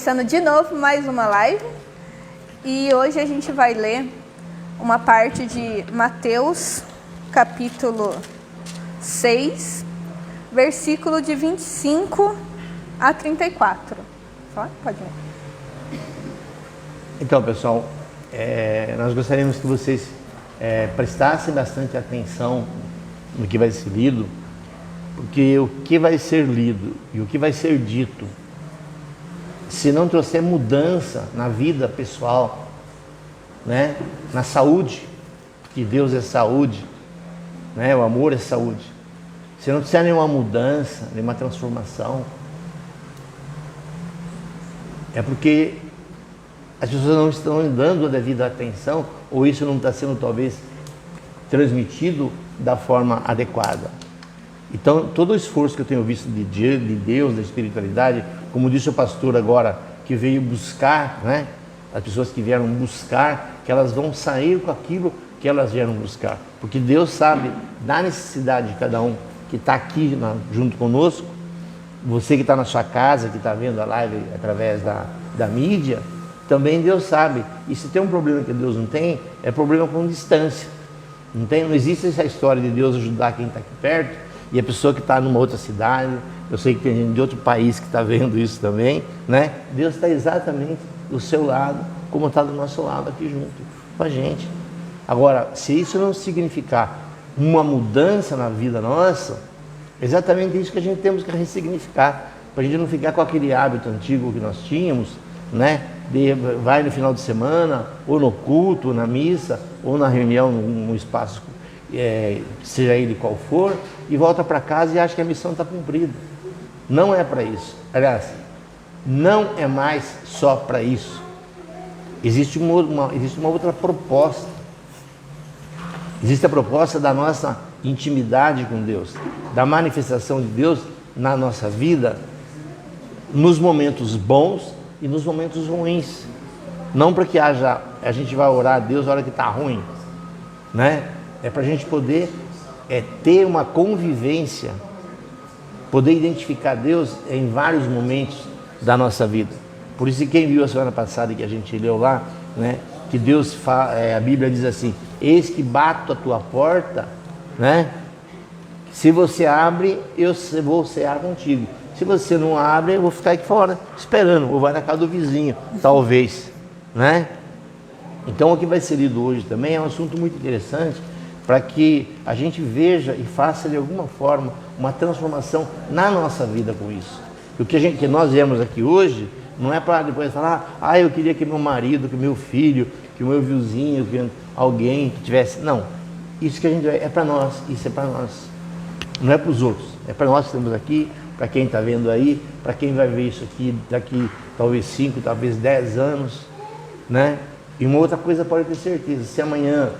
começando de novo mais uma live e hoje a gente vai ler uma parte de Mateus, capítulo 6, versículo de 25 a 34. Pode ler. Então, pessoal, nós gostaríamos que vocês prestassem bastante atenção no que vai ser lido, porque o que vai ser lido e o que vai ser dito, se não trouxer mudança na vida pessoal, né, na saúde, porque Deus é saúde, né, o amor é saúde, se não tiver nenhuma mudança, nenhuma transformação, é porque as pessoas não estão dando a devida atenção, ou isso não está sendo talvez transmitido da forma adequada. Então, todo o esforço que eu tenho visto de Deus, da espiritualidade, como disse o pastor agora, que veio buscar, né? As pessoas que vieram buscar, que elas vão sair com aquilo que elas vieram buscar. Porque Deus sabe da necessidade de cada um que está aqui junto conosco, você que está na sua casa, que está vendo a live através da mídia, também Deus sabe. E se tem um problema que Deus não tem, é problema com distância. Não existe essa história de Deus ajudar quem está aqui perto e a pessoa que está numa outra cidade. Eu sei que tem gente de outro país que está vendo isso também, né? Deus está exatamente do seu lado, como está do nosso lado aqui junto com a gente. Agora, se isso não significar uma mudança na vida nossa, é exatamente isso que a gente temos que ressignificar, para a gente não ficar com aquele hábito antigo que nós tínhamos, né? Vai no final de semana, ou no culto, ou na missa, ou na reunião, num espaço, seja ele qual for, e volta para casa e acha que a missão está cumprida. Não é para isso. Aliás, não é mais só para isso. Existe uma outra proposta. Existe a proposta da nossa intimidade com Deus, da manifestação de Deus na nossa vida, nos momentos bons e nos momentos ruins. Não para que a gente vai orar a Deus na hora que está ruim, né? É para a gente poder ter uma convivência, poder identificar Deus em vários momentos da nossa vida. Por isso que quem viu a semana passada que a gente leu lá, né, que Deus a Bíblia diz assim: eis que bato a tua porta, né? Se você abre, eu vou cear contigo. Se você não abre, eu vou ficar aqui fora esperando, ou vai na casa do vizinho, talvez, né? Então o que vai ser lido hoje também é um assunto muito interessante, para que a gente veja e faça de alguma forma uma transformação na nossa vida com isso. O que nós viemos aqui hoje não é para depois falar: eu queria que meu marido, que meu filho, que o meu vizinho, que alguém que tivesse. Não, isso que a gente é para nós, isso é para nós, não é para os outros, é para nós que estamos aqui, para quem está vendo aí, para quem vai ver isso aqui daqui talvez 5, talvez 10 anos, né? E uma outra coisa pode ter certeza: se amanhã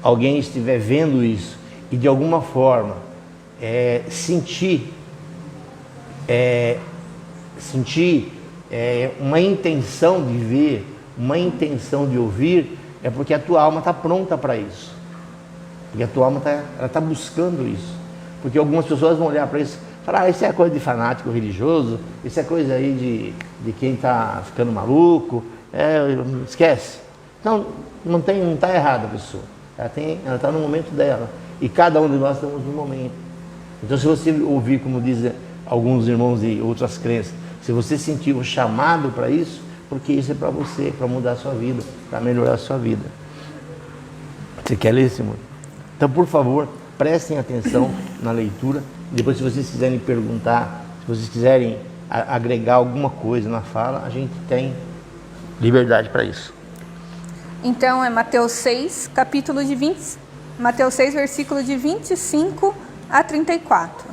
alguém estiver vendo isso e de alguma forma sentir uma intenção de ver, uma intenção de ouvir, é porque a tua alma está pronta para isso. Porque a tua alma está buscando isso. Porque algumas pessoas vão olhar para isso e falar: isso é coisa de fanático religioso, isso é coisa aí de quem está ficando maluco, esquece. Não está errada a pessoa. Ela está no momento dela. E cada um de nós estamos no momento. Então, se você ouvir, como dizem alguns irmãos de outras crenças, se você sentir um chamado para isso, porque isso é para você, para mudar a sua vida, para melhorar a sua vida. Você quer ler, Simone? Então, por favor, prestem atenção na leitura. Depois, se vocês quiserem perguntar, se vocês quiserem agregar alguma coisa na fala, a gente tem liberdade para isso. Então é Mateus 6, Mateus 6, versículo de 25 a 34.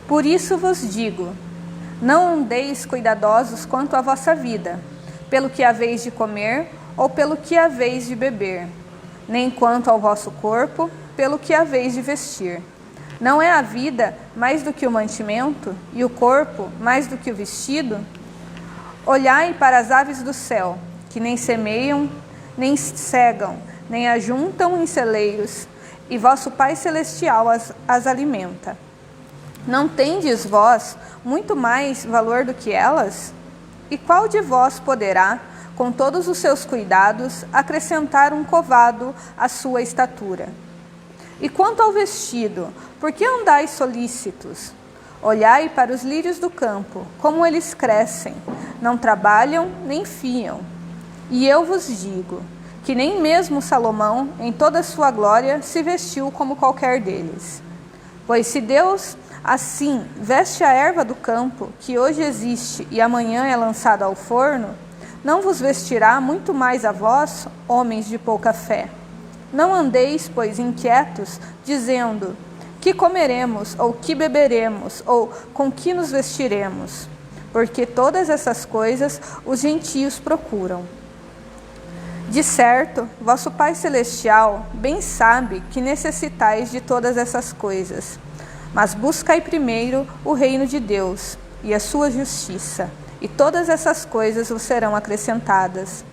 Por isso vos digo: não andeis cuidadosos quanto à vossa vida, pelo que haveis de comer ou pelo que haveis de beber, nem quanto ao vosso corpo, pelo que haveis de vestir. Não é a vida mais do que o mantimento, e o corpo mais do que o vestido? Olhai para as aves do céu, que nem semeiam, nem cegam, nem ajuntam em celeiros, e vosso Pai Celestial as alimenta. Não tendes vós muito mais valor do que elas? E qual de vós poderá, com todos os seus cuidados, acrescentar um covado à sua estatura? E quanto ao vestido, por que andais solícitos? Olhai para os lírios do campo, como eles crescem, não trabalham nem fiam. E eu vos digo que nem mesmo Salomão, em toda a sua glória, se vestiu como qualquer deles. Pois se Deus assim veste a erva do campo, que hoje existe e amanhã é lançada ao forno, não vos vestirá muito mais a vós, homens de pouca fé? Não andeis, pois, inquietos, dizendo: que comeremos, ou que beberemos, ou com que nos vestiremos? Porque todas essas coisas os gentios procuram. De certo, vosso Pai Celestial bem sabe que necessitais de todas essas coisas. Mas buscai primeiro o reino de Deus e a sua justiça, e todas essas coisas vos serão acrescentadas.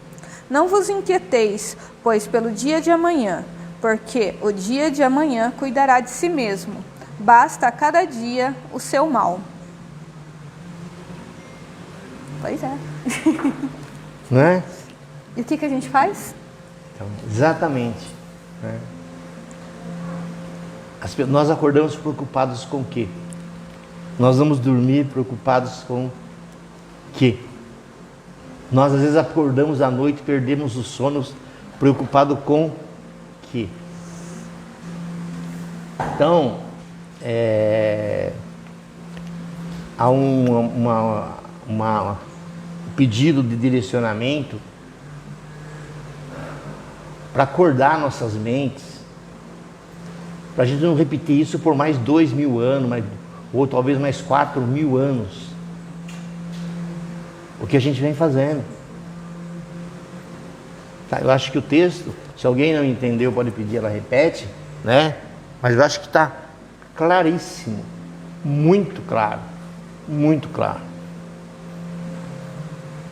Não vos inquieteis, pois, pelo dia de amanhã, porque o dia de amanhã cuidará de si mesmo. Basta a cada dia o seu mal. Pois é. Não é? E o que a gente faz? Então, exatamente. Né? Nós acordamos preocupados com o quê? Nós vamos dormir preocupados com o quê? Nós às vezes acordamos à noite, perdemos os sonos, preocupados com o quê? Então, há um pedido de direcionamento para acordar nossas mentes, para a gente não repetir isso por mais 2.000 anos, ou talvez mais 4.000 anos. O que a gente vem fazendo. Tá, eu acho que o texto, se alguém não entendeu, pode pedir, ela repete, né? Mas eu acho que está claríssimo, muito claro,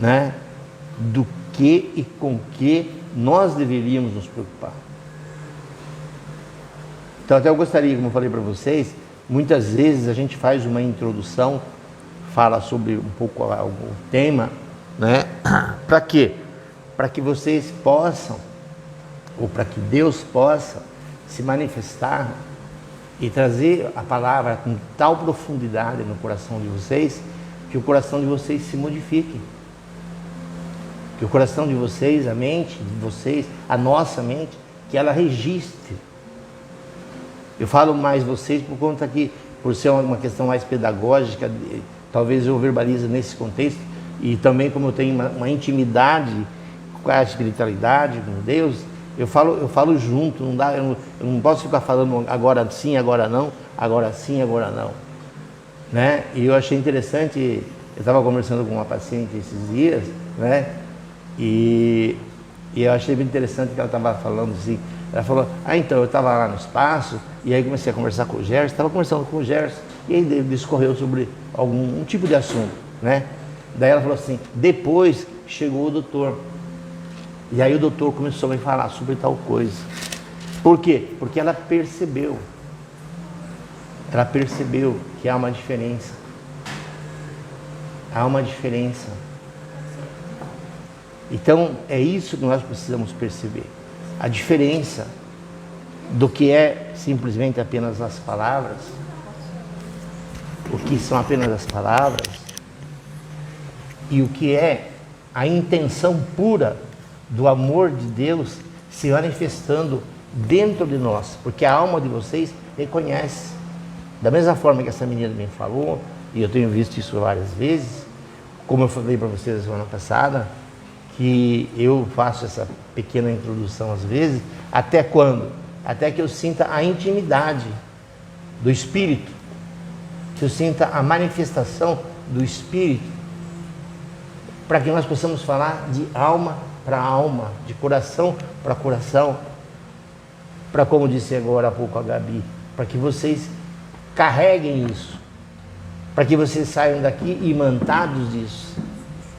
né? Do que e com que nós deveríamos nos preocupar. Então até eu gostaria, como eu falei para vocês, muitas vezes a gente faz uma introdução, fala sobre um pouco algum tema, né? Para quê? Para que vocês possam, ou para que Deus possa se manifestar e trazer a palavra com tal profundidade no coração de vocês, que o coração de vocês se modifique. Que o coração de vocês, a mente de vocês, a nossa mente, que ela registre. Eu falo mais vocês por conta que, por ser uma questão mais pedagógica, talvez eu verbalize nesse contexto, e também como eu tenho uma intimidade com a espiritualidade, com Deus, eu falo junto, não dá, eu não posso ficar falando agora sim, agora não, agora sim, agora não. Né? E eu achei interessante, eu estava conversando com uma paciente esses dias, né? E eu achei bem interessante que ela estava falando assim, ela falou, então eu estava lá no espaço, e aí comecei a conversar com o Gerson, estava conversando com o Gerson, e aí ele discorreu sobre algum tipo de assunto, né? Daí ela falou assim, depois chegou o doutor, e aí o doutor começou a me falar sobre tal coisa. Por quê? Porque ela percebeu que há uma diferença. Há uma diferença. Então, é isso que nós precisamos perceber. A diferença do que é simplesmente apenas as palavras, o que são apenas as palavras, e o que é a intenção pura do amor de Deus se manifestando dentro de nós. Porque a alma de vocês reconhece. Da mesma forma que essa menina me falou, e eu tenho visto isso várias vezes, como eu falei para vocês na semana passada, que eu faço essa pequena introdução às vezes, até quando? Até que eu sinta a intimidade do Espírito, que eu sinta a manifestação do Espírito, para que nós possamos falar de alma para alma, de coração para coração, para, como disse agora há pouco a Gabi, para que vocês carreguem isso, para que vocês saiam daqui imantados disso,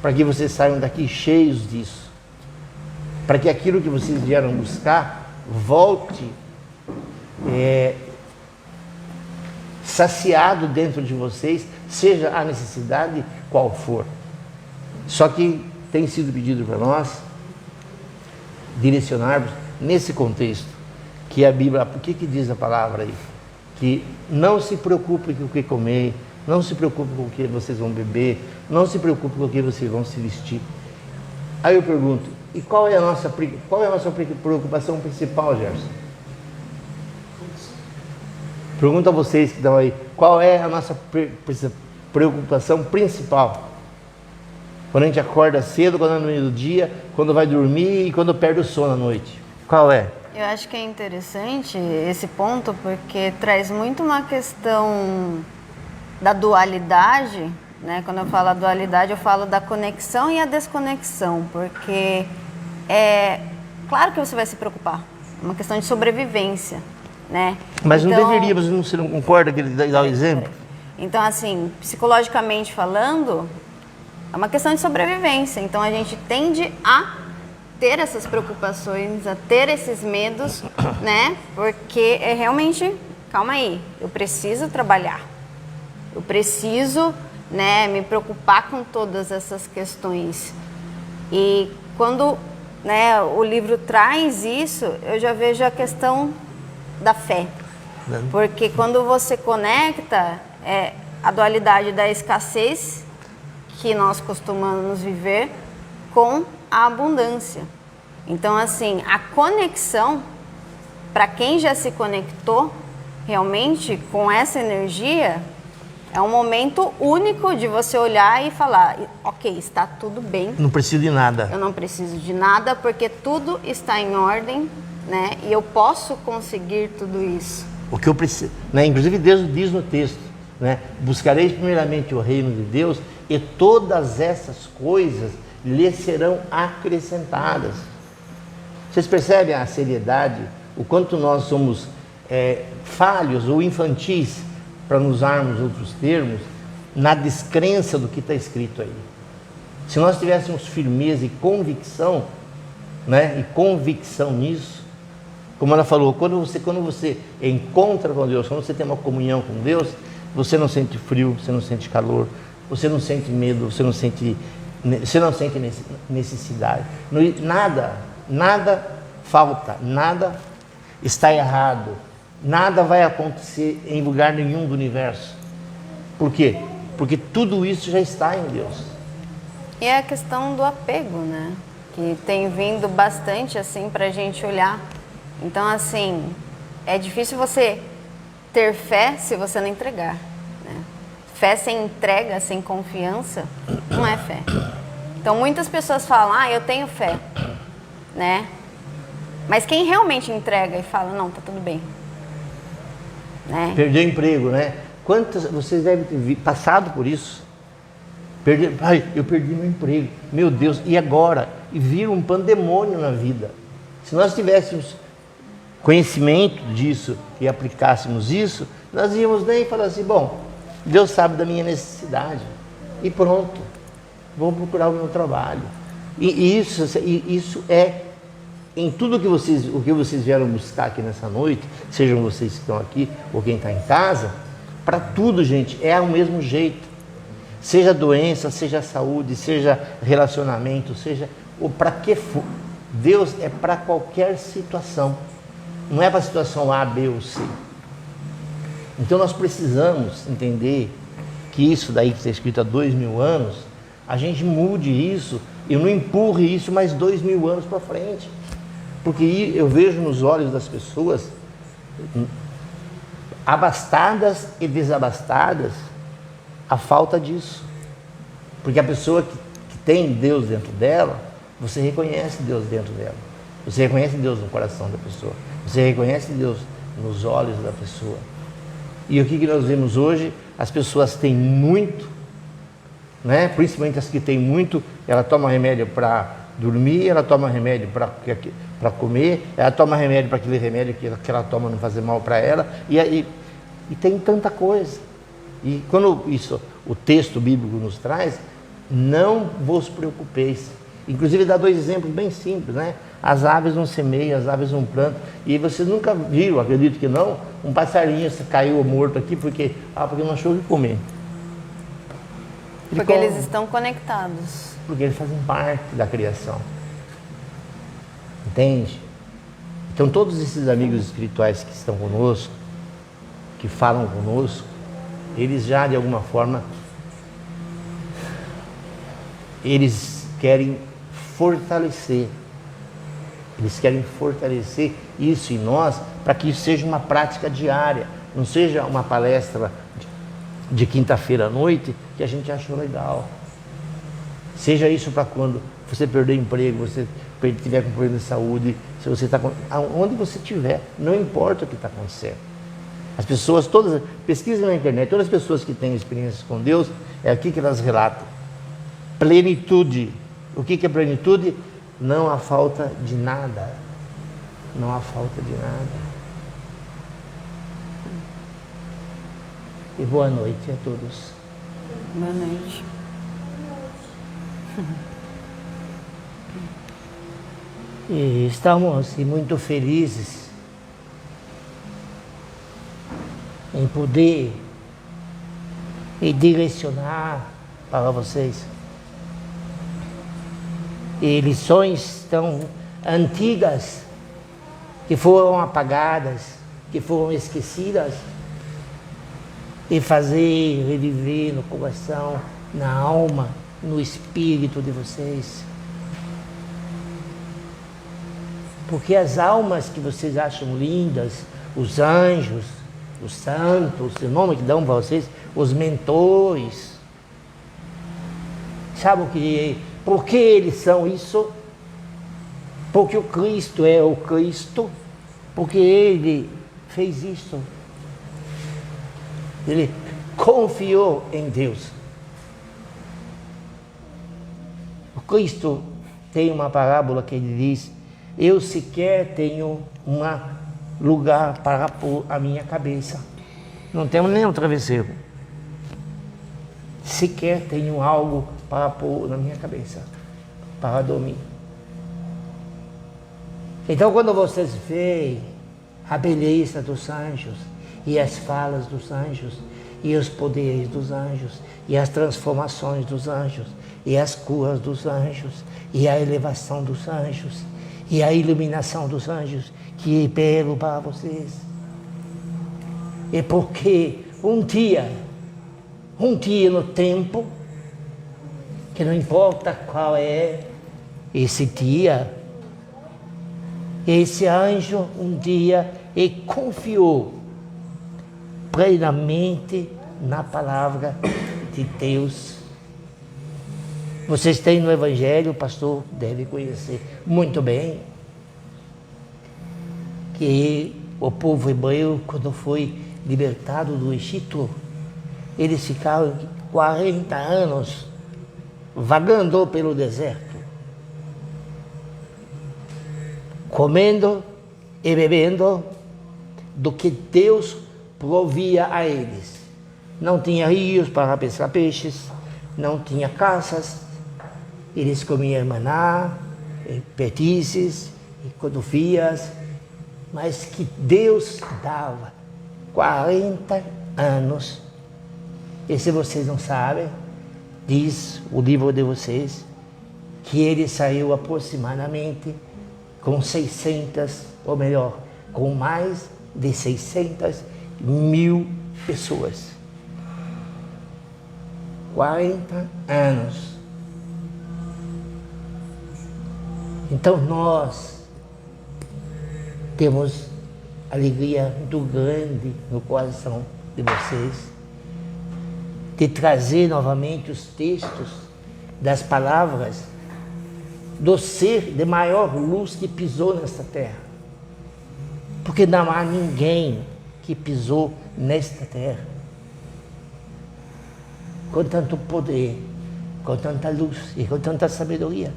para que vocês saiam daqui cheios disso, para que aquilo que vocês vieram buscar volte saciado dentro de vocês, seja a necessidade qual for. Só que tem sido pedido para nós direcionarmos nesse contexto, que a Bíblia, o que diz a palavra aí? Que não se preocupe com o que comer, não se preocupe com o que vocês vão beber, não se preocupe com o que vocês vão se vestir. Aí eu pergunto, e qual é a nossa preocupação principal, Gerson? Pergunto a vocês que estão aí, qual é a nossa preocupação principal? Quando a gente acorda cedo, quando é no meio do dia, quando vai dormir e quando perde o sono à noite. Qual é? Eu acho que é interessante esse ponto porque traz muito uma questão da dualidade, né? Quando eu falo a dualidade, eu falo da conexão e a desconexão, porque é claro que você vai se preocupar, é uma questão de sobrevivência, né? Mas então, não deveríamos, você não concorda que ele dá o exemplo? Então, assim, psicologicamente falando, é uma questão de sobrevivência, então a gente tende a ter essas preocupações, a ter esses medos, né? Porque é realmente, calma aí, eu preciso trabalhar, eu preciso, né, me preocupar com todas essas questões. E quando, né, o livro traz isso, eu já vejo a questão da fé. Porque quando você conecta a dualidade da escassez que nós costumamos viver com a abundância. Então, assim, a conexão, para quem já se conectou realmente com essa energia, é um momento único de você olhar e falar, ok, está tudo bem. Não preciso de nada. Eu não preciso de nada porque tudo está em ordem, né? E eu posso conseguir tudo isso. O que eu preciso, né? Inclusive Deus diz no texto, né? Buscareis primeiramente o reino de Deus e todas essas coisas lhes serão acrescentadas. Vocês percebem a seriedade, o quanto nós somos falhos ou infantis, para não usarmos outros termos, na descrença do que está escrito aí. Se nós tivéssemos firmeza e convicção, né, e convicção nisso, como ela falou, quando você encontra com Deus, quando você tem uma comunhão com Deus, você não sente frio, você não sente calor, você não sente medo, você não sente necessidade. Nada falta, nada está errado, nada vai acontecer em lugar nenhum do universo. Por quê? Porque tudo isso já está em Deus. E é a questão do apego, né? Que tem vindo bastante assim para a gente olhar. Então, assim, é difícil você ter fé se você não entregar, né? Fé sem entrega, sem confiança, não é fé. Então, muitas pessoas falam, eu tenho fé, né? Mas quem realmente entrega e fala, não, tá tudo bem, né? Perdeu emprego, né? Quantas, vocês devem ter passado por isso? Eu perdi meu emprego, meu Deus, e agora? E vira um pandemônio na vida. Se nós tivéssemos conhecimento disso e aplicássemos isso, nós íamos nem falar assim, bom, Deus sabe da minha necessidade, e pronto, vou procurar o meu trabalho. E isso é em tudo o que vocês vieram buscar aqui nessa noite, sejam vocês que estão aqui ou quem está em casa, para tudo, gente, é o mesmo jeito. Seja doença, seja saúde, seja relacionamento, seja ou para que for. Deus é para qualquer situação. Não é para a situação A, B ou C. Então nós precisamos entender que isso daí que está escrito há 2000 anos, a gente mude isso e não empurre isso mais 2000 anos para frente. Porque eu vejo nos olhos das pessoas, abastadas e desabastadas, a falta disso. Porque a pessoa que tem Deus dentro dela, você reconhece Deus dentro dela. Você reconhece Deus no coração da pessoa. Você reconhece Deus nos olhos da pessoa. E o que nós vemos hoje? As pessoas têm muito, né? Principalmente as que têm muito, ela toma remédio para dormir, ela toma remédio para comer, ela toma remédio para aquele remédio que ela toma não fazer mal para ela, e tem tanta coisa. E quando o texto bíblico nos traz, não vos preocupeis. Inclusive dá 2 exemplos bem simples, né? As aves não semeiam, as aves não plantam. E vocês nunca viram, acredito que não, um passarinho caiu morto aqui porque não achou o que comer. Porque eles estão conectados. porque eles fazem parte da criação. Entende? Então todos esses amigos espirituais que estão conosco, que falam conosco, eles já de alguma forma, eles querem fortalecer. Eles querem fortalecer isso em nós, para que isso seja uma prática diária, não seja uma palestra de quinta-feira à noite que a gente achou legal. Seja isso para quando você perder emprego, você tiver com problema de saúde, se você está onde você estiver, não importa o que está acontecendo. As pessoas todas, pesquisem na internet, todas as pessoas que têm experiências com Deus, é aqui que elas relatam. Plenitude. O que é plenitude? Não há falta de nada. Não há falta de nada. E boa noite a todos. Boa noite. E estamos muito felizes em poder e direcionar para vocês e lições tão antigas que foram apagadas, que foram esquecidas, e fazer reviver no coração, na alma, no espírito de vocês. Porque as almas que vocês acham lindas, os anjos, os santos, o nome que dão para vocês, os mentores, sabe o que? Por que eles são isso? Porque o Cristo é o Cristo, porque Ele fez isso. Ele confiou em Deus. O Cristo tem uma parábola que ele diz: eu sequer tenho um lugar para pôr a minha cabeça. Não temos nem um travesseiro. Sequer tenho algo para pôr na minha cabeça, para dormir. Então, quando vocês veem a beleza dos anjos, e as falas dos anjos, e os poderes dos anjos, e as transformações dos anjos, e as curas dos anjos, e a elevação dos anjos, e a iluminação dos anjos, que é belo para vocês. É porque um dia no tempo, que não importa qual é esse dia, esse anjo um dia confiou plenamente na palavra de Deus. Vocês têm no Evangelho, o pastor deve conhecer muito bem, que o povo hebreu, quando foi libertado do Egito, eles ficaram 40 anos vagando pelo deserto, comendo e bebendo do que Deus provia a eles. Não tinha rios para pescar peixes, não tinha caças, eles comiam maná, perdices e cotofias, mas que Deus dava 40 anos. E se vocês não sabem, diz o livro de vocês, que ele saiu aproximadamente com 600, ou melhor, com mais de 600.000 pessoas. 40 anos. Então nós temos alegria muito grande no coração de vocês, de trazer novamente os textos das palavras do ser de maior luz que pisou nesta terra. Porque não há ninguém que pisou nesta terra com tanto poder, com tanta luz e com tanta sabedoria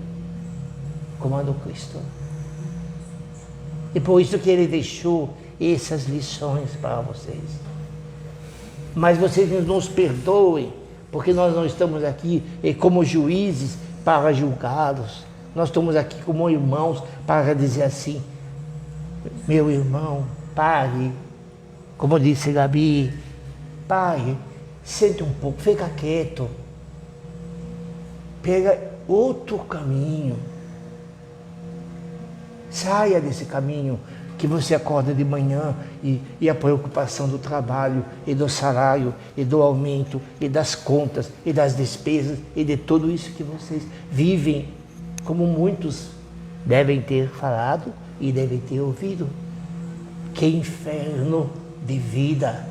como a do Cristo. E por isso que ele deixou essas lições para vocês. Mas vocês nos perdoem, porque nós não estamos aqui como juízes para julgá-los. Nós estamos aqui como irmãos para dizer assim: meu irmão, pare, como disse Gabi, pare, sente um pouco, fica quieto, pega outro caminho. Saia desse caminho que você acorda de manhã e a preocupação do trabalho e do salário e do aumento e das contas e das despesas e de tudo isso que vocês vivem, como muitos devem ter falado e devem ter ouvido. Que inferno de vida!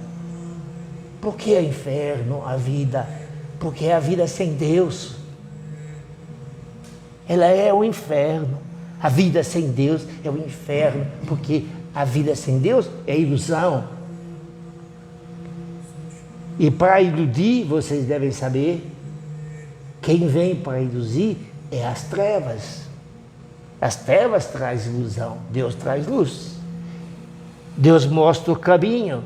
Por que é inferno a vida? Porque é a vida sem Deus. Ela é o inferno. A vida sem Deus é o inferno, porque a vida sem Deus é ilusão. E para iludir, vocês devem saber, quem vem para iludir é as trevas. As trevas trazem ilusão, Deus traz luz. Deus mostra o caminho.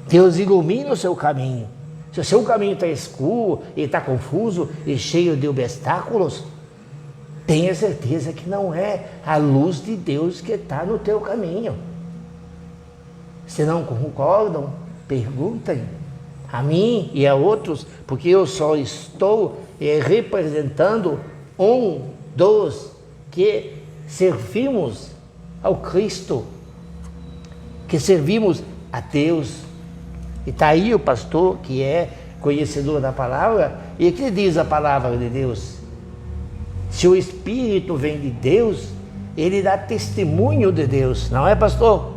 Deus ilumina o seu caminho. Se o seu caminho está escuro, e está confuso e cheio de obstáculos, tenha certeza que não é a luz de Deus que está no teu caminho. Se não concordam, perguntem a mim e a outros, porque eu só estou representando um dos que servimos ao Cristo, que servimos a Deus. E está aí o pastor que é conhecedor da palavra e que diz a palavra de Deus. Se o Espírito vem de Deus, ele dá testemunho de Deus, não é, pastor?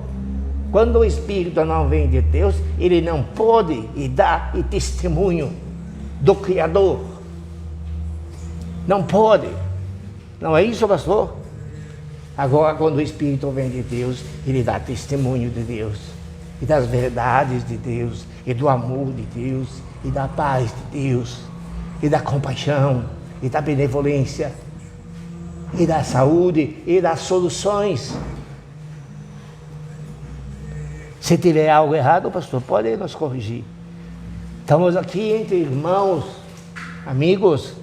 Quando o Espírito não vem de Deus, ele não pode dar testemunho do Criador. Não pode. Não é isso, pastor? Agora, quando o Espírito vem de Deus, ele dá testemunho de Deus, e das verdades de Deus, e do amor de Deus, e da paz de Deus, e da compaixão, e da benevolência, e da saúde, e das soluções. Se tiver algo errado, pastor, pode nos corrigir. Estamos aqui entre irmãos, amigos.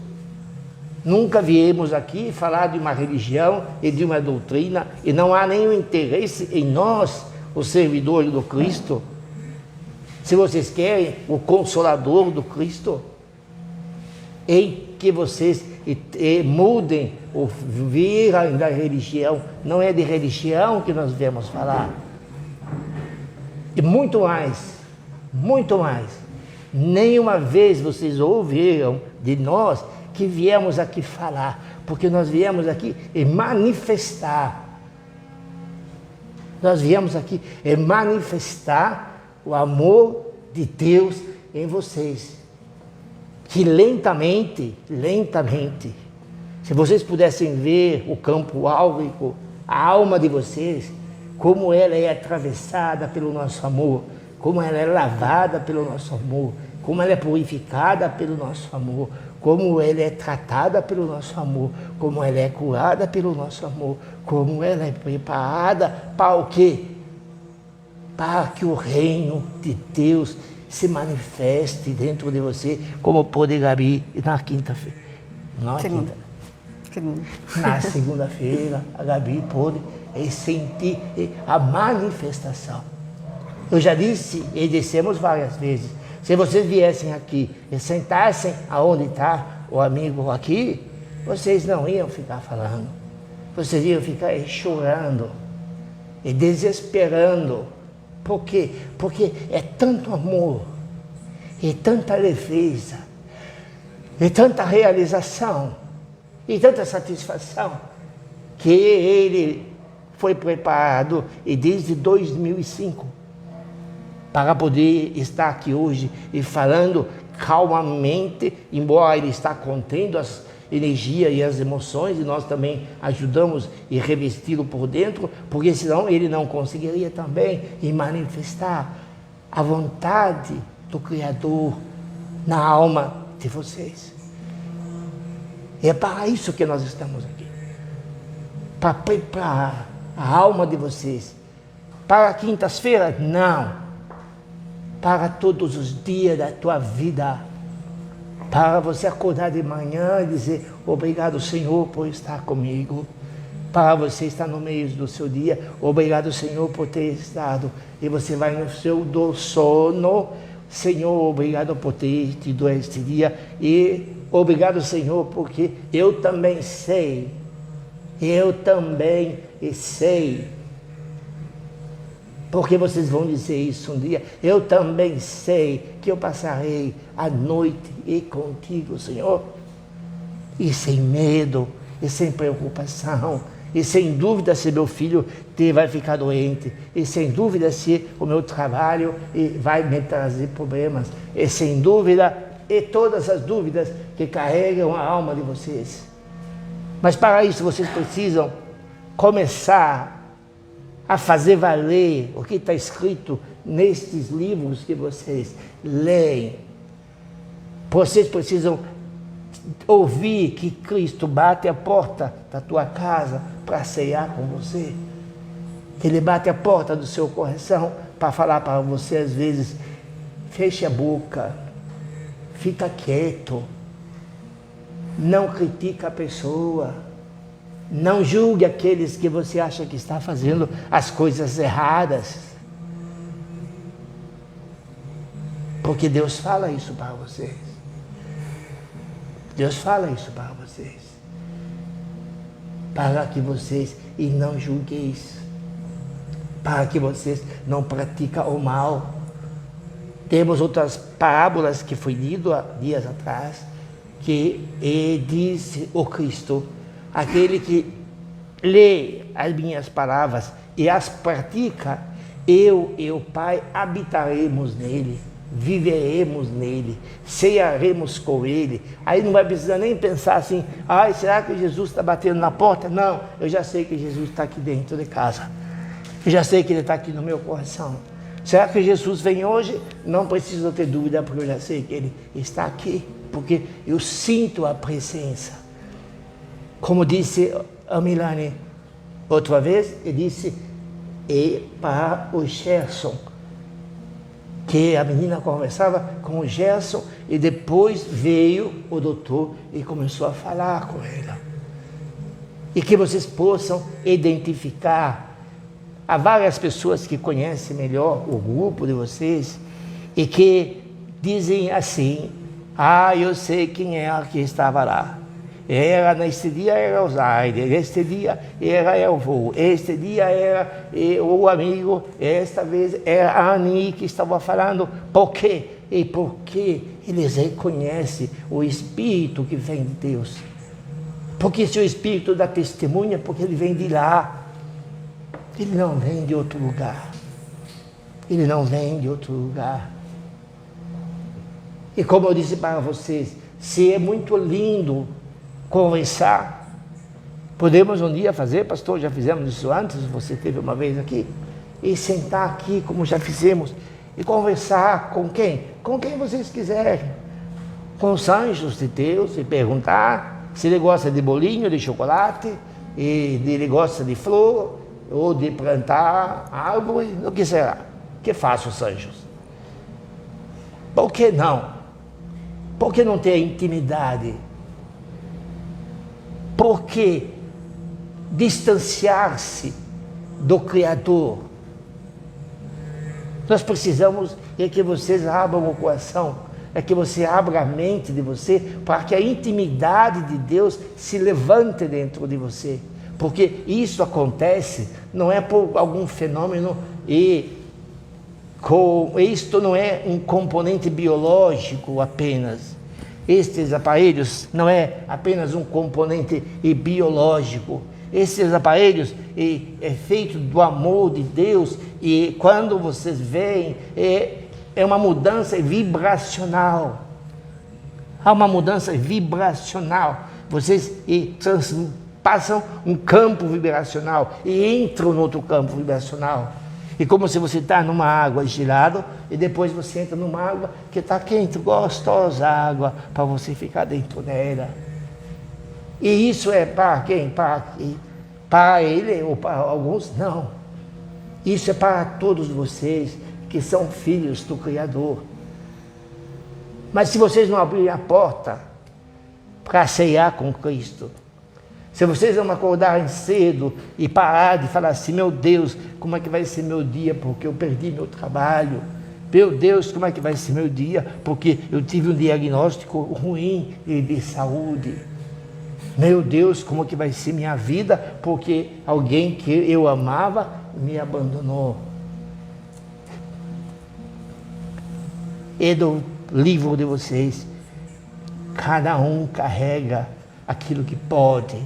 Nunca viemos aqui falar de uma religião e de uma doutrina, e não há nenhum interesse em nós, os servidores do Cristo. Se vocês querem o Consolador do Cristo, em que vocês mudem ou virem da religião. Não é de religião que nós viemos falar. E muito mais, muito mais. Nenhuma vez vocês ouviram de nós que viemos aqui falar, porque nós viemos aqui manifestar. Nós viemos aqui manifestar o amor de Deus em vocês. Que lentamente, se vocês pudessem ver o campo áurico, a alma de vocês, como ela é atravessada pelo nosso amor, como ela é lavada pelo nosso amor, como ela é purificada pelo nosso amor, como ela é tratada pelo nosso amor, como ela é curada pelo nosso amor, como ela é preparada para o quê? Para que o reino de Deus se manifeste dentro de você, como pôde Gabi na quinta-feira. Na segunda-feira, a Gabi pôde sentir a manifestação. Eu já disse e dissemos várias vezes, se vocês viessem aqui e sentassem aonde está o amigo aqui, vocês não iam ficar falando, vocês iam ficar chorando e desesperando. Por quê? Porque é tanto amor, e tanta leveza, e tanta realização, e tanta satisfação, que ele foi preparado e desde 2005 para poder estar aqui hoje e falando calmamente, embora ele está contendo as energias e as emoções, e nós também ajudamos e revesti-lo por dentro, porque senão ele não conseguiria também manifestar a vontade do Criador na alma de vocês. É para isso que nós estamos aqui, para preparar a alma de vocês para quintas-feiras, não, para todos os dias da tua vida, para você acordar de manhã e dizer obrigado, Senhor, por estar comigo, para você estar no meio do seu dia, obrigado, Senhor, por ter estado, e você vai no seu do sono, Senhor, obrigado por ter te dado este dia. E obrigado, Senhor, porque eu também sei. Porque vocês vão dizer isso um dia. Eu também sei que eu passarei a noite e contigo, Senhor. E sem medo, e sem preocupação, e sem dúvida se meu filho vai ficar doente, e sem dúvida se o meu trabalho vai me trazer problemas, e sem dúvida, e todas as dúvidas que carregam a alma de vocês. Mas para isso vocês precisam começar a fazer valer o que está escrito nestes livros que vocês leem. Vocês precisam ouvir que Cristo bate a porta da tua casa para ceiar com você. Ele bate a porta do seu coração para falar para você às vezes, feche a boca, fica quieto, não critica a pessoa, não julgue aqueles que você acha que está fazendo as coisas erradas. Porque Deus fala isso para vocês. Deus fala isso para vocês. Para que vocês não julgueis. Para que vocês não pratiquem o mal. Temos outras parábolas que foi lido há dias atrás, que diz o Cristo, aquele que lê as minhas palavras e as pratica, eu e o Pai habitaremos nele, viveremos nele, cearemos com ele. Aí não vai precisar nem pensar assim, será que Jesus está batendo na porta? Não, eu já sei que Jesus está aqui dentro de casa, eu já sei que ele está aqui no meu coração. Será que Jesus vem hoje? Não preciso ter dúvida, porque eu já sei que ele está aqui, porque eu sinto a presença. Como disse a Milane outra vez, ele disse, e para o Gerson, que a menina conversava com o Gerson, e depois veio o doutor e começou a falar com ela. E que vocês possam identificar. Há várias pessoas que conhecem melhor o grupo de vocês e que dizem assim, eu sei quem é a que estava lá. Neste dia era o Zaire, este dia era o vô, este dia era o amigo, esta vez era a Ani que estava falando. Por quê? E porque eles reconhecem o Espírito que vem de Deus. Porque se o Espírito dá testemunha, porque ele vem de lá. Ele não vem de outro lugar. Ele não vem de outro lugar. E como eu disse para vocês, se é muito lindo conversar, podemos um dia fazer, pastor, já fizemos isso antes, você teve uma vez aqui, e sentar aqui, como já fizemos, e conversar com quem? Com quem vocês quiserem. Com os anjos de Deus, e perguntar se ele gosta de bolinho, de chocolate, e ele gosta de flor, ou de plantar árvore, o que será? O que faz os anjos? Por que não? Por que não ter intimidade? Por que distanciar-se do Criador? Nós precisamos que vocês abram o coração, que você abra a mente de você, para que a intimidade de Deus se levante dentro de você. Porque isso acontece, não é por algum fenômeno, isto não é um componente biológico apenas. Estes aparelhos não é apenas um componente biológico. Esses aparelhos é feito do amor de Deus, e quando vocês veem, é uma mudança vibracional. Há uma mudança vibracional. Vocês passam um campo vibracional e entram no outro campo vibracional. E como se você está numa água gelada e depois você entra numa água que está quente, gostosa água, para você ficar dentro dela. E isso é para quem? Para ele ou para alguns? Não. Isso é para todos vocês que são filhos do Criador. Mas se vocês não abrirem a porta para ceiar com Cristo, se vocês não acordarem cedo e parar de falar assim, meu Deus, como é que vai ser meu dia, porque eu perdi meu trabalho, Meu Deus, como é que vai ser meu dia? Porque eu tive um diagnóstico ruim de saúde. Meu Deus, como que vai ser minha vida? Porque alguém que eu amava me abandonou. E do livro de vocês, cada um carrega aquilo que pode.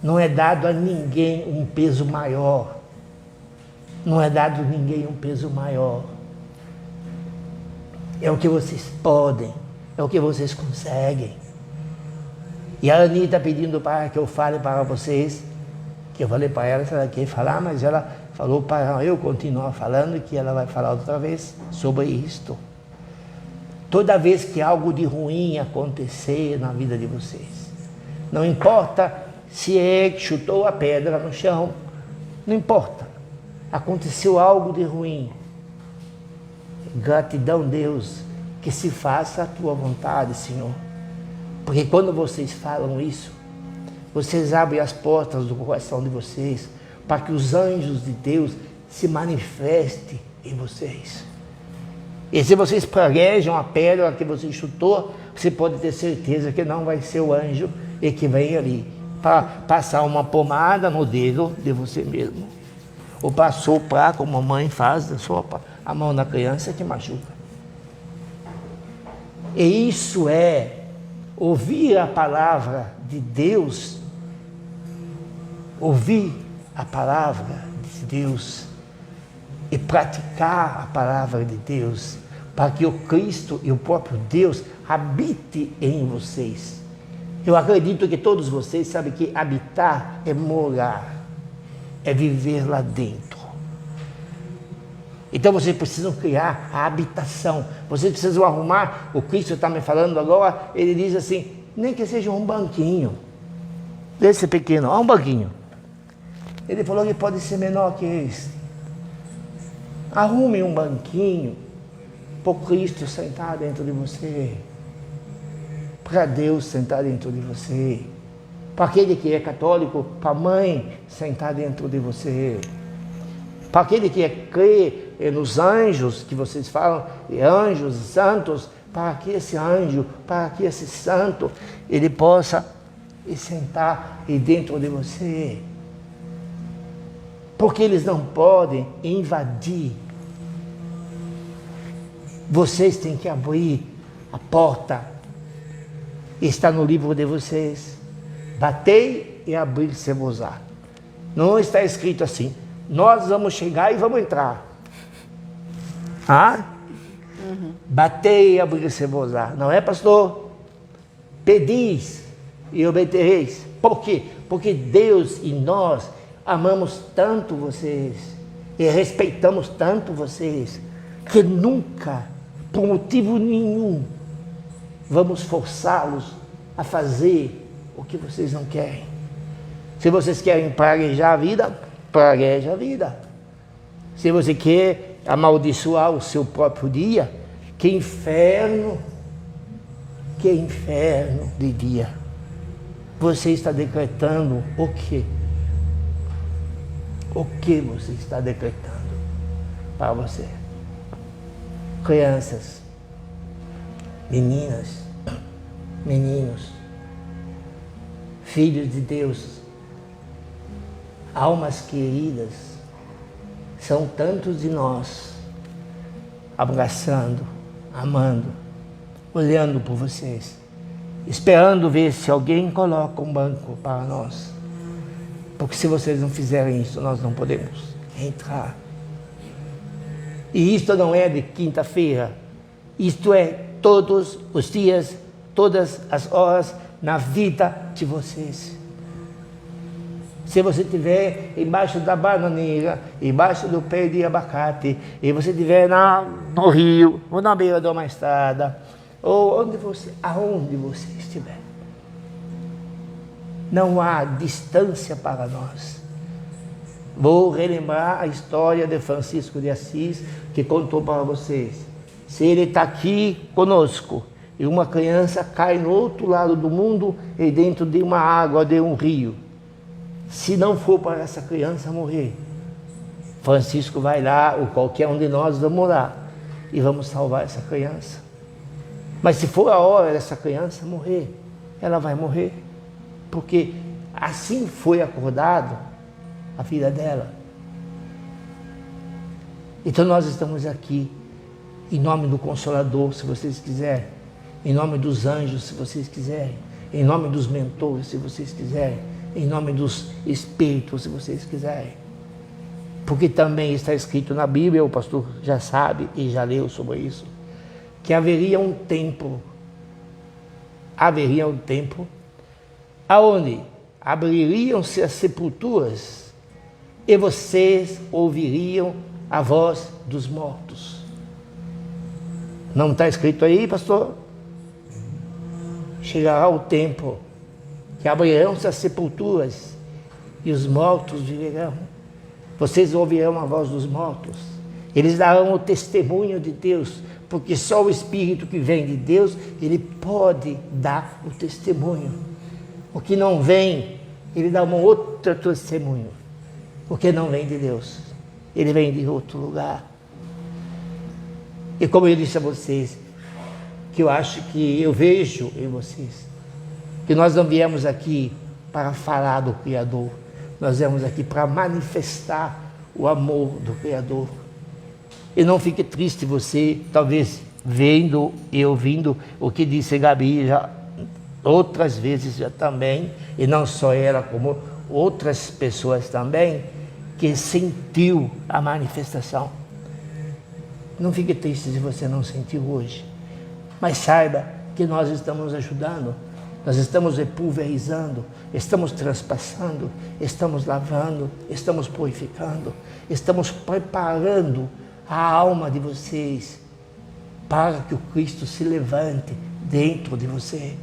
Não é dado a ninguém um peso maior. Não é dado a ninguém um peso maior. É o que vocês podem, é o que vocês conseguem. E a Ani está pedindo para que eu fale para vocês, que eu falei para ela se ela quer falar, mas ela falou para eu continuar falando, que ela vai falar outra vez sobre isto. Toda vez que algo de ruim acontecer na vida de vocês, não importa se é que chutou a pedra no chão, não importa, aconteceu algo de ruim, gratidão, Deus, que se faça a tua vontade, Senhor. Porque quando vocês falam isso, vocês abrem as portas do coração de vocês para que os anjos de Deus se manifestem em vocês. E se vocês praguejam a pedra que você chutou, você pode ter certeza que não vai ser o anjo e que vem ali para passar uma pomada no dedo de você mesmo. Ou para soprar, como a mãe faz, sopra a mão na criança que machuca. E isso é ouvir a palavra de Deus, ouvir a palavra de Deus e praticar a palavra de Deus, para que o Cristo e o próprio Deus habite em vocês. Eu acredito que todos vocês sabem que habitar é morar, é viver lá dentro. Então vocês precisam criar a habitação, vocês precisam arrumar. O Cristo está me falando agora, ele diz assim, nem que seja um banquinho, desse pequeno, um banquinho. Ele falou que pode ser menor que esse. Arrume um banquinho para o Cristo sentar dentro de você, para Deus sentar dentro de você, para aquele que é católico, para a mãe sentar dentro de você, para aquele que crê nos anjos que vocês falam, anjos santos, para que esse anjo, para que esse santo, ele possa sentar dentro de você. Porque eles não podem invadir. Vocês têm que abrir a porta. Está no livro de vocês. Batei e abrir-se-vos-á. Não está escrito assim. Nós vamos chegar e vamos entrar. Batei e abrir-se-vos-á. Não é, pastor? Pedis e obtereis. Por quê? Porque Deus e nós amamos tanto vocês e respeitamos tanto vocês que nunca, por motivo nenhum, vamos forçá-los a fazer o que vocês não querem. Se vocês querem praguejar a vida, pragueja a vida. Se você quer amaldiçoar o seu próprio dia, que inferno de dia. Você está decretando o quê? O que você está decretando para você? Crianças, meninas, meninos, filhos de Deus, almas queridas, são tantos de nós abraçando, amando, olhando por vocês, esperando ver se alguém coloca um banco para nós. Porque se vocês não fizerem isso, nós não podemos entrar. E isto não é de quinta-feira, isto é todos os dias, todas as horas na vida de vocês. Se você estiver embaixo da bananeira, embaixo do pé de abacate, e você estiver no rio, ou na beira de uma estrada, ou aonde você estiver, não há distância para nós. Vou relembrar a história de Francisco de Assis, que contou para vocês. Se ele está aqui conosco, e uma criança cai no outro lado do mundo, e dentro de uma água, de um rio, se não for para essa criança morrer, Francisco vai lá, ou qualquer um de nós vamos lá, e vamos salvar essa criança. Mas se for a hora dessa criança morrer, ela vai morrer, porque assim foi acordado a vida dela. Então nós estamos aqui em nome do Consolador, se vocês quiserem, em nome dos anjos, se vocês quiserem, em nome dos mentores, se vocês quiserem, em nome dos espíritos, se vocês quiserem. Porque também está escrito na Bíblia, o pastor já sabe e já leu sobre isso, que haveria um tempo aonde abririam-se as sepulturas e vocês ouviriam a voz dos mortos. Não está escrito aí, pastor? Chegará o tempo que abrirão-se as sepulturas e os mortos viverão. Vocês ouvirão a voz dos mortos. Eles darão o testemunho de Deus, porque só o Espírito que vem de Deus, ele pode dar o testemunho. O que não vem, ele dá um outro testemunho. O que não vem de Deus, ele vem de outro lugar. E como eu disse a vocês, que eu acho que eu vejo em vocês, que nós não viemos aqui para falar do Criador, nós viemos aqui para manifestar o amor do Criador. E não fique triste você, talvez vendo e ouvindo o que disse Gabi já outras vezes já também, e não só ela, como outras pessoas também, que sentiu a manifestação. Não fique triste se você não sentiu hoje, mas saiba que nós estamos ajudando, nós estamos repulverizando, estamos transpassando, estamos lavando, estamos purificando, estamos preparando a alma de vocês para que o Cristo se levante dentro de você.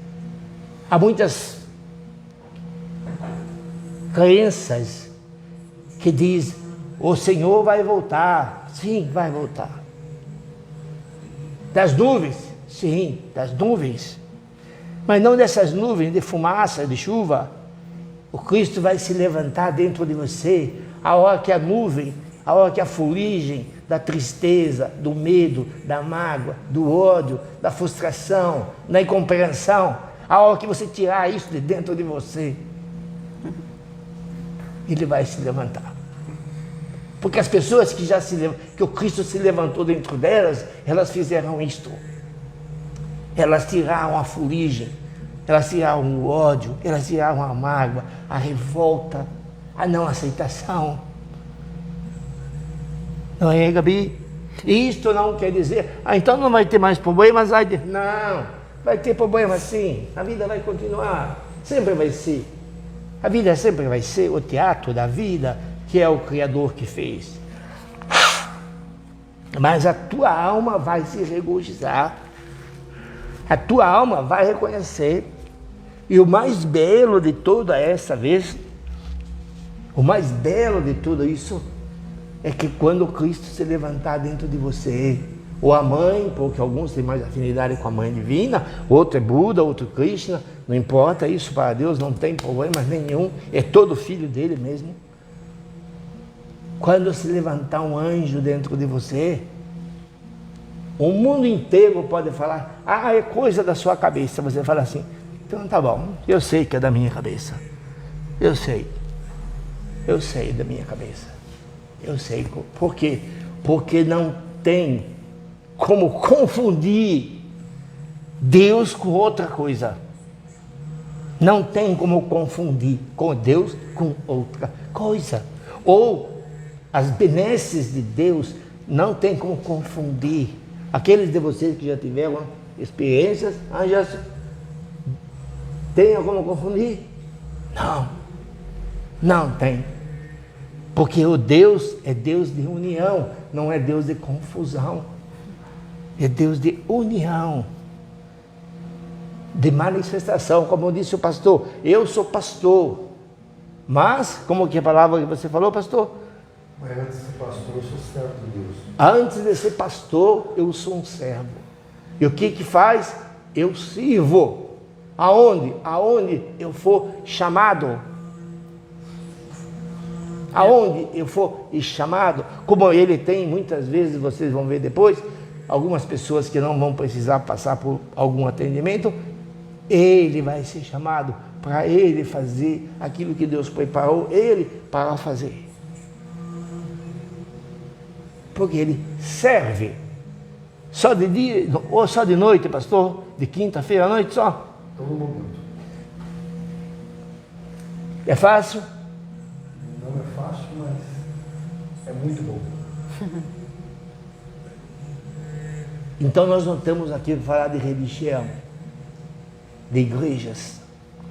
Há muitas crenças que dizem: o Senhor vai voltar. Sim, vai voltar. Das nuvens? Sim, das nuvens. Mas não dessas nuvens de fumaça, de chuva. O Cristo vai se levantar dentro de você a hora que a nuvem, a hora que a fuligem da tristeza, do medo, da mágoa, do ódio, da frustração, da incompreensão, a hora que você tirar isso de dentro de você, ele vai se levantar. Porque as pessoas que que o Cristo se levantou dentro delas, elas fizeram isto. Elas tiraram a fuligem, elas tiraram o ódio, elas tiraram a mágoa, a revolta, a não aceitação. Não é, Gabi? Isto não quer dizer, então não vai ter mais problemas. Não, vai ter problemas sim. A vida vai continuar, sempre vai ser. A vida sempre vai ser o teatro da vida, que é o Criador que fez. Mas a tua alma vai se regozijar, a tua alma vai reconhecer. E o mais belo de toda essa vez, o mais belo de tudo isso, é que quando Cristo se levantar dentro de você, ou a mãe, porque alguns têm mais afinidade com a mãe divina, outro é Buda, outro Krishna, não importa, isso para Deus não tem problema nenhum, é todo filho dele mesmo. Quando se levantar um anjo dentro de você, o mundo inteiro pode falar: é coisa da sua cabeça. Você fala assim: então tá bom, eu sei que é da minha cabeça, eu sei da minha cabeça, eu sei. Por quê? Porque não tem como confundir Deus com outra coisa. Não tem como confundir com Deus com outra coisa. Ou as benesses de Deus não tem como confundir. Aqueles de vocês que já tiveram experiências, já tem como confundir? Não tem. Porque o Deus é Deus de união, não é Deus de confusão. É Deus de união, de manifestação. Como disse o pastor, eu sou pastor, mas, como que é a palavra que você falou, pastor? Mas antes de ser pastor, eu sou servo de Deus. Antes de ser pastor, eu sou um servo. E o que faz? Eu sirvo. Aonde? Aonde eu for chamado. Aonde eu for chamado. Como ele tem, muitas vezes, vocês vão ver depois, algumas pessoas que não vão precisar passar por algum atendimento, ele vai ser chamado para ele fazer aquilo que Deus preparou ele para fazer. Porque ele serve. Só de dia ou só de noite, pastor? De quinta-feira à noite só? Todo momento. É fácil? Não é fácil, mas é muito bom. Então nós não estamos aqui para falar de religião, de igrejas,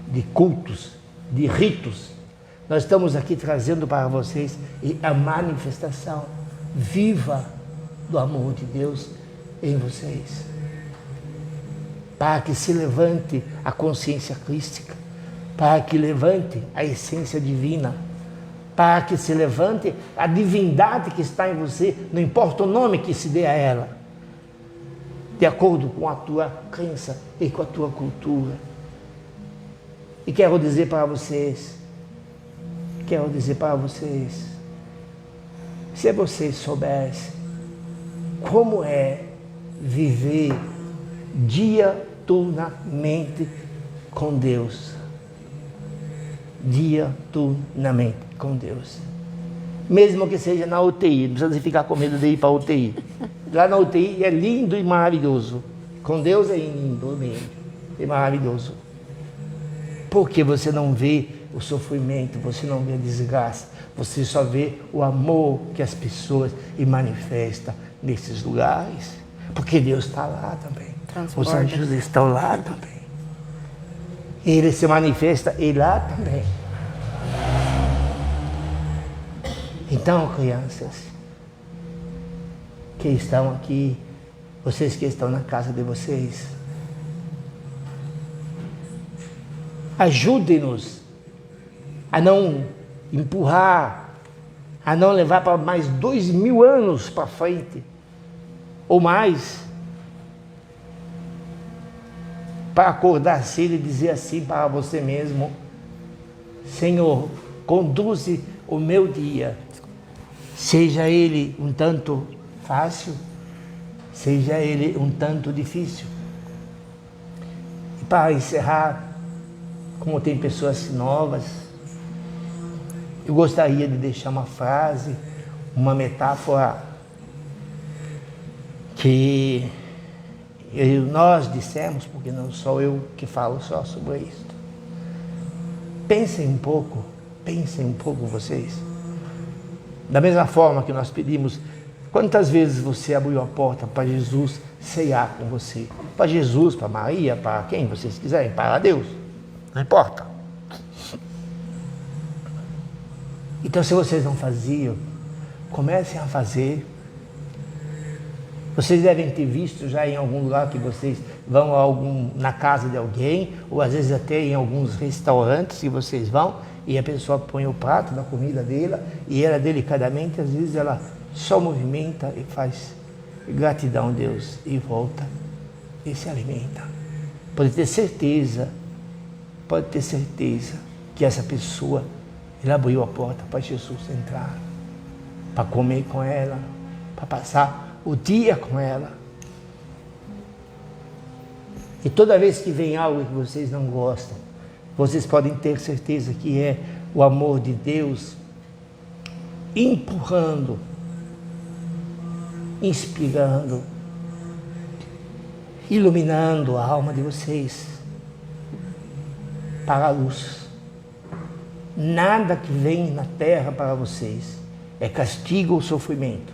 de cultos, de ritos. Nós estamos aqui trazendo para vocês a manifestação viva do amor de Deus em vocês. Para que se levante a consciência crística, para que levante a essência divina, para que se levante a divindade que está em você, não importa o nome que se dê a ela, de acordo com a tua crença e com a tua cultura. E quero dizer para vocês, se vocês soubessem como é viver diuturnamente com Deus, diuturnamente com Deus, mesmo que seja na UTI, não precisa ficar com medo de ir para a UTI. Lá na UTI é lindo e maravilhoso. Com Deus é lindo mesmo e maravilhoso. Porque você não vê o sofrimento, você não vê a desgraça, você só vê o amor que as pessoas manifestam nesses lugares. Porque Deus está lá também. Os anjos estão lá também. Ele se manifesta e lá também. Então, crianças que estão aqui, vocês que estão na casa de vocês, ajudem-nos a não empurrar, a não levar para mais 2000 anos para frente, ou mais, para acordar cedo e dizer assim para você mesmo: Senhor, conduze o meu dia, seja ele um tanto fácil, seja ele um tanto difícil. E para encerrar, como tem pessoas novas, eu gostaria de deixar uma frase, uma metáfora que nós dissemos, porque não sou eu que falo só sobre isso. Pensem um pouco vocês. Da mesma forma que nós pedimos, quantas vezes você abriu a porta para Jesus ceiar com você? Para Jesus, para Maria, para quem vocês quiserem, para Deus, não importa. Então, se vocês não faziam, comecem a fazer. Vocês devem ter visto já em algum lugar que vocês vão na casa de alguém, ou às vezes até em alguns restaurantes que vocês vão, e a pessoa põe o prato da comida dela, e ela delicadamente, às vezes ela só movimenta e faz gratidão a Deus, e volta e se alimenta. Pode ter certeza que essa pessoa, ela abriu a porta para Jesus entrar, para comer com ela, para passar o dia com ela. E toda vez que vem algo que vocês não gostam, vocês podem ter certeza que é o amor de Deus empurrando, inspirando, iluminando a alma de vocês para a luz. Nada que vem na terra para vocês é castigo ou sofrimento.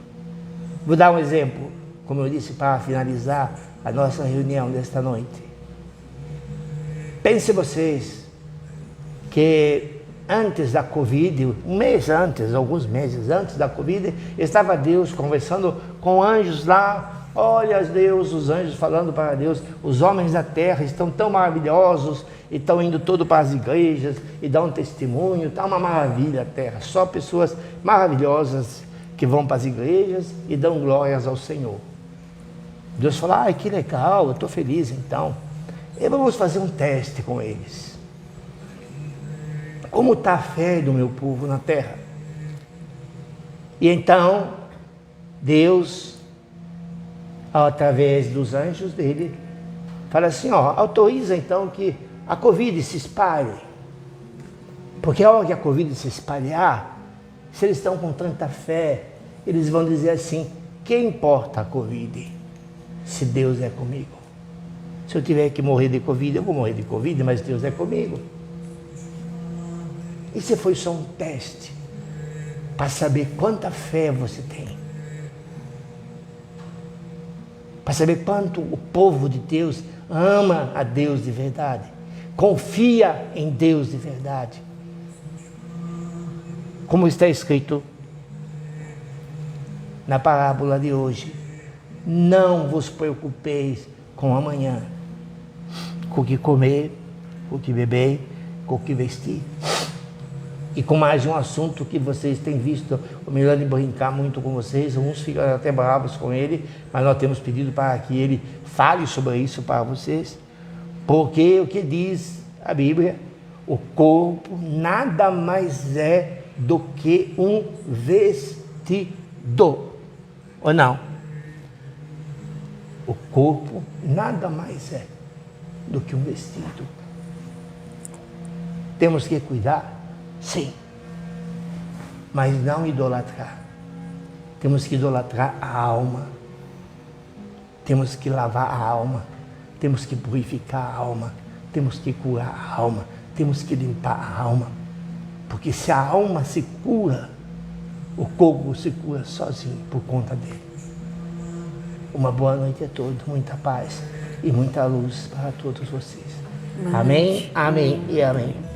Vou dar um exemplo, como eu disse, para finalizar a nossa reunião desta noite. Pense vocês que antes da Covid, um mês antes, alguns meses antes da Covid, estava Deus conversando com anjos lá. Olha Deus, os anjos falando para Deus, os homens da terra estão tão maravilhosos e estão indo todo para as igrejas e dão um testemunho, está uma maravilha a terra, só pessoas maravilhosas que vão para as igrejas e dão glórias ao Senhor. Deus fala: que legal, eu estou feliz então. E vamos fazer um teste com eles. Como está a fé do meu povo na terra? E então, Deus, através dos anjos dele, fala assim, ó, autoriza então que a Covid se espalhe. Porque a hora que a Covid se espalhar, se eles estão com tanta fé, eles vão dizer assim, que importa a Covid, se Deus é comigo? Se eu tiver que morrer de Covid, eu vou morrer de Covid, mas Deus é comigo. Isso foi só um teste, para saber quanta fé você tem. Para saber quanto o povo de Deus ama a Deus de verdade. Confia em Deus de verdade. Como está escrito na parábola de hoje, não vos preocupeis com amanhã, com o que comer, com o que beber, com o que vestir. E com mais um assunto que vocês têm visto o Milani brincar muito com vocês, uns ficam até bravos com ele, mas nós temos pedido para que ele fale sobre isso para vocês, porque o que diz a Bíblia, o corpo nada mais é do que um vestido, ou não? O corpo nada mais é do que um vestido. Temos que cuidar? Sim, mas não idolatrar. Temos que idolatrar a alma. Temos que lavar a alma. Temos que purificar a alma. Temos que curar a alma. Temos que limpar a alma. Porque se a alma se cura, o corpo se cura sozinho por conta dele. Uma boa noite a todos, muita paz e muita luz para todos vocês. Amém, amém e amém.